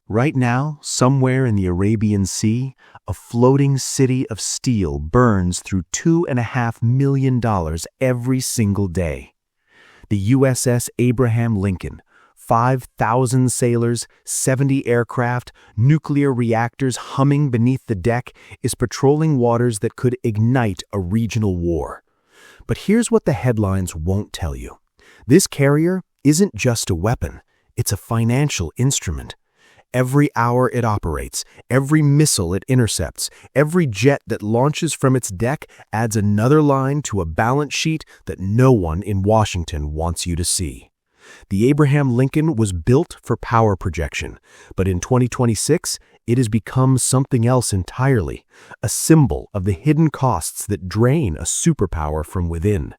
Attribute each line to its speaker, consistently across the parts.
Speaker 1: Right now, somewhere in the Arabian Sea, a floating city of steel burns through $2.5 million every single day. The USS Abraham Lincoln, 5,000 sailors, 70 aircraft, nuclear reactors humming beneath the deck, is patrolling waters that could ignite a regional war. But here's what the headlines won't tell you. This carrier isn't just a weapon, it's a financial instrument. Every hour it operates, every missile it intercepts, every jet that launches from its deck adds another line to a balance sheet that no one in Washington wants you to see. The Abraham Lincoln was built for power projection, but in 2026, it has become something else entirely, a symbol of the hidden costs that drain a superpower from within.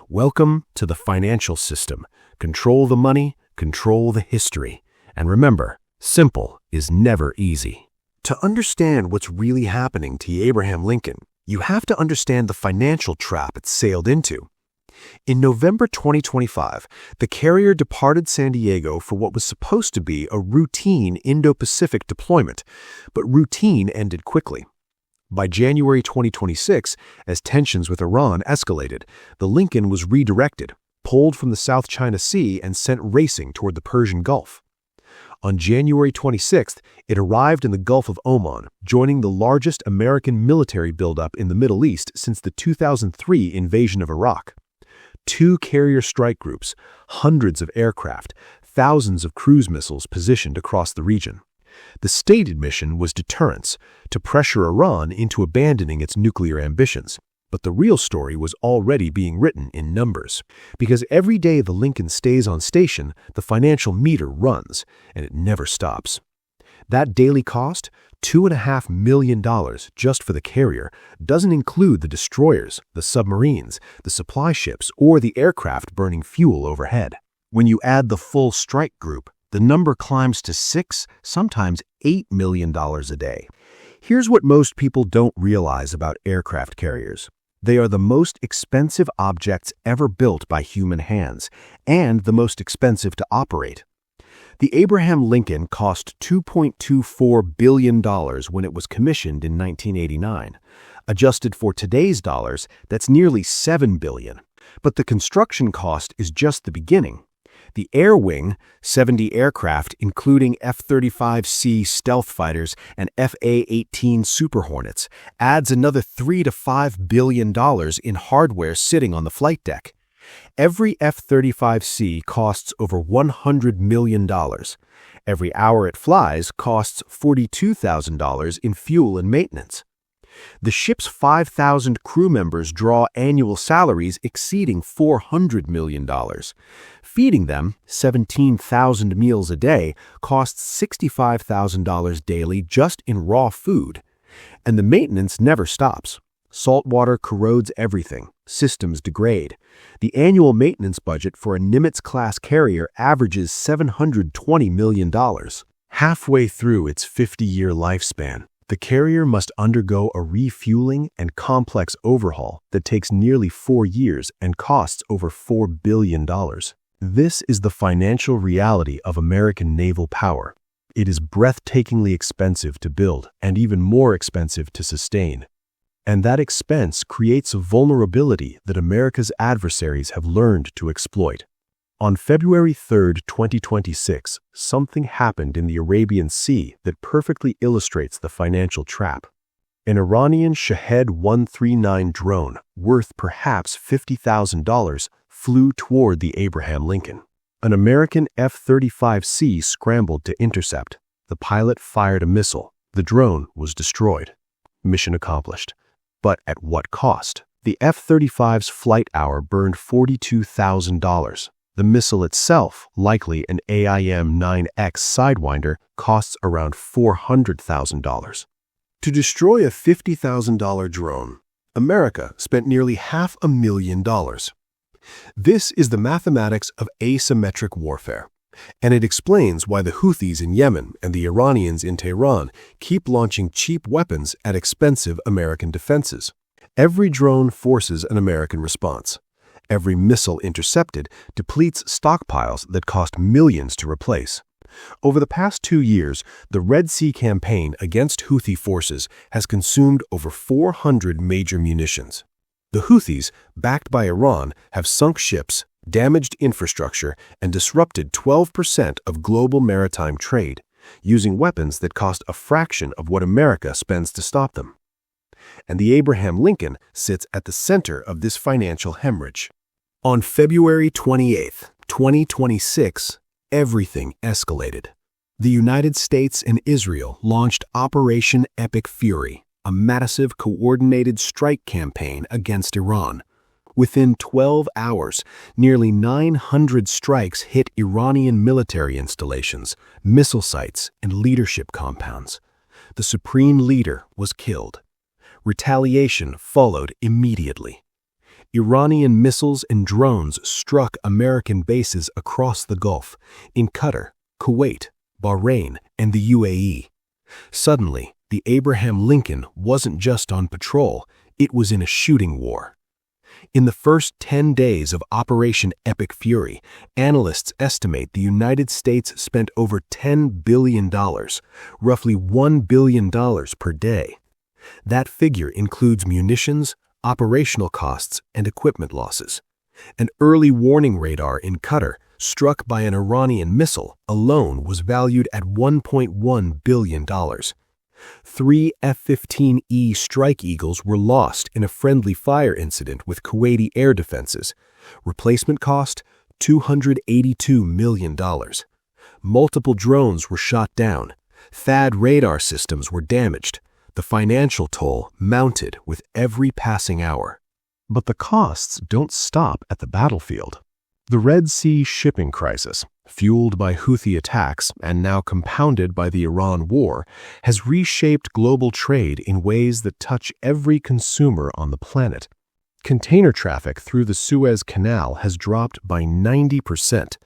Speaker 1: Welcome to the financial system. Control the money, control the history. And remember, simple is never easy. To understand what's really happening to the Abraham Lincoln, you have to understand the financial trap it sailed into. In November 2025, the carrier departed San Diego for what was supposed to be a routine Indo-Pacific deployment, but routine ended quickly. By January 2026, as tensions with Iran escalated, the Lincoln was redirected, pulled from the South China Sea and sent racing toward the Persian Gulf. On January 26th, it arrived in the Gulf of Oman, joining the largest American military buildup in the Middle East since the 2003 invasion of Iraq. 2 carrier strike groups, hundreds of aircraft, thousands of cruise missiles positioned across the region. The stated mission was deterrence, to pressure Iran into abandoning its nuclear ambitions. But the real story was already being written in numbers. Because every day the Lincoln stays on station, the financial meter runs, and it never stops. That daily cost, $2.5 million just for the carrier, doesn't include the destroyers, the submarines, the supply ships, or the aircraft burning fuel overhead. When you add the full strike group, the number climbs to $6, sometimes $8 million a day. Here's what most people don't realize about aircraft carriers. They are the most expensive objects ever built by human hands, and the most expensive to operate. The Abraham Lincoln cost $2.24 billion when it was commissioned in 1989. Adjusted for today's dollars, that's nearly $7 billion. But the construction cost is just the beginning. The Air Wing, 70 aircraft including F-35C stealth fighters and F/A-18 Super Hornets, adds another $3 to $5 billion in hardware sitting on the flight deck. Every F-35C costs over $100 million. Every hour it flies costs $42,000 in fuel and maintenance. The ship's 5,000 crew members draw annual salaries exceeding $400 million. Feeding them, 17,000 meals a day, costs $65,000 daily just in raw food. And the maintenance never stops. Saltwater corrodes everything. Systems degrade. The annual maintenance budget for a Nimitz-class carrier averages $720 million. Halfway through its 50-year lifespan, the carrier must undergo a refueling and complex overhaul that takes nearly 4 years and costs over $4 billion. This is the financial reality of American naval power. It is breathtakingly expensive to build and even more expensive to sustain. And that expense creates a vulnerability that America's adversaries have learned to exploit. On February 3, 2026, something happened in the Arabian Sea that perfectly illustrates the financial trap. An Iranian Shahed 139 drone, worth perhaps $50,000, flew toward the Abraham Lincoln. An American F-35C scrambled to intercept. The pilot fired a missile. The drone was destroyed. Mission accomplished. But at what cost? The F-35's flight hour burned $42,000. The missile itself, likely an AIM-9X Sidewinder, costs around $400,000. To destroy a $50,000 drone, America spent nearly $500,000. This is the mathematics of asymmetric warfare, and it explains why the Houthis in Yemen and the Iranians in Tehran keep launching cheap weapons at expensive American defenses. Every drone forces an American response. Every missile intercepted depletes stockpiles that cost millions to replace.
Speaker 2: Over the past 2 years, the Red Sea campaign against Houthi forces has consumed over 400 major munitions. The Houthis, backed by Iran, have sunk ships, damaged infrastructure, and disrupted 12% of global maritime trade, using weapons that cost a fraction of what America spends to stop them. And the Abraham Lincoln sits at the center of this financial hemorrhage. On February 28, 2026, everything escalated. The United States and Israel launched Operation Epic Fury, a massive coordinated strike campaign against Iran. Within 12 hours, nearly 900 strikes hit Iranian military installations, missile sites, and leadership compounds. The supreme leader was killed. Retaliation followed immediately. Iranian missiles and drones struck American bases across the Gulf, in Qatar, Kuwait, Bahrain, and the UAE. Suddenly, the Abraham Lincoln wasn't just on patrol, it was in a shooting war. In the first 10 days of Operation Epic Fury, analysts estimate the United States spent over $10 billion, roughly $1 billion per day. That figure includes munitions, operational costs, and equipment losses. An early warning radar in Qatar, struck by an Iranian missile, alone was valued at $1.1 billion. 3 F-15E Strike Eagles were lost in a friendly fire incident with Kuwaiti air defenses. Replacement cost, $282 million. Multiple drones were shot down. THAAD radar systems were damaged. The financial toll mounted with every passing hour. But the costs don't stop at the battlefield. The Red Sea shipping crisis, fueled by Houthi attacks and now compounded by the Iran war, has reshaped global trade in ways that touch every consumer on the planet. Container traffic through the Suez Canal has dropped by 90%.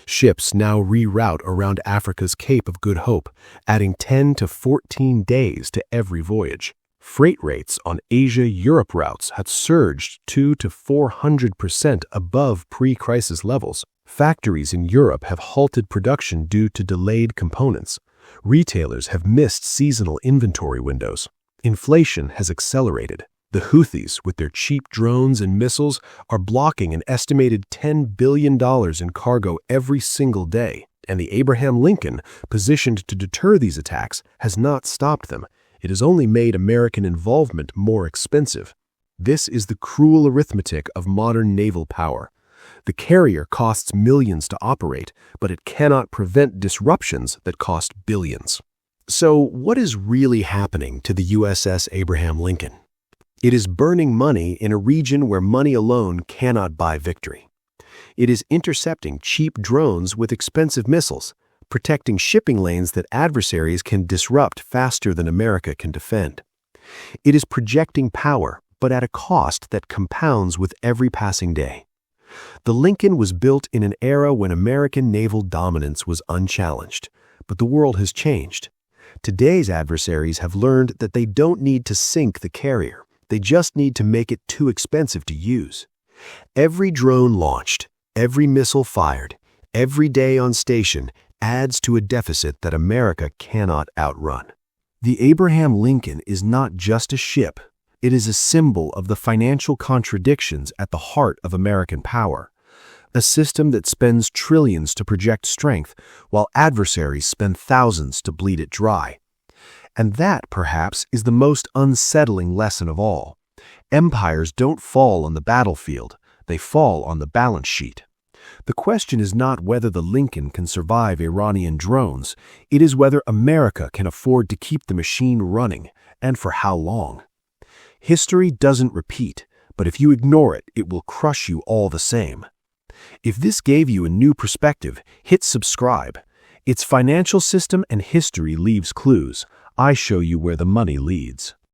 Speaker 2: Ships now reroute around Africa's Cape of Good Hope, adding 10 to 14 days to every voyage. Freight rates on Asia-Europe routes had surged 200 to 400% above pre-crisis levels. Factories in Europe have halted production due to delayed components. Retailers have missed seasonal inventory windows. Inflation has accelerated. The Houthis, with their cheap drones and missiles, are blocking an estimated $10 billion in cargo every single day, and the Abraham Lincoln, positioned to deter these attacks, has not stopped them. It has only made American involvement more expensive. This is the cruel arithmetic of modern naval power. The carrier costs millions to operate, but it cannot prevent disruptions that cost billions. So, what is really happening to the USS Abraham Lincoln? It is burning money in a region where money alone cannot buy victory. It is intercepting cheap drones with expensive missiles, protecting shipping lanes that adversaries can disrupt faster than America can defend. It is projecting power, but at a cost that compounds with every passing day. The Lincoln was built in an era when American naval dominance was unchallenged, but the world has changed. Today's adversaries have learned that they don't need to sink the carrier. They just need to make it too expensive to use. Every drone launched, every missile fired, every day on station adds to a deficit that America cannot outrun. The Abraham Lincoln is not just a ship. It is a symbol of the financial contradictions at the heart of American power. A system that spends trillions to project strength, while adversaries spend thousands to bleed it dry. And that, perhaps, is the most unsettling lesson of all. Empires don't fall on the battlefield, they fall on the balance sheet. The question is not whether the Lincoln can survive Iranian drones, it is whether America can afford to keep the machine running, and for how long. History doesn't repeat, but if you ignore it, it will crush you all the same. If this gave you a new perspective, hit subscribe. Its financial system and history leaves clues. I show you where the money leads.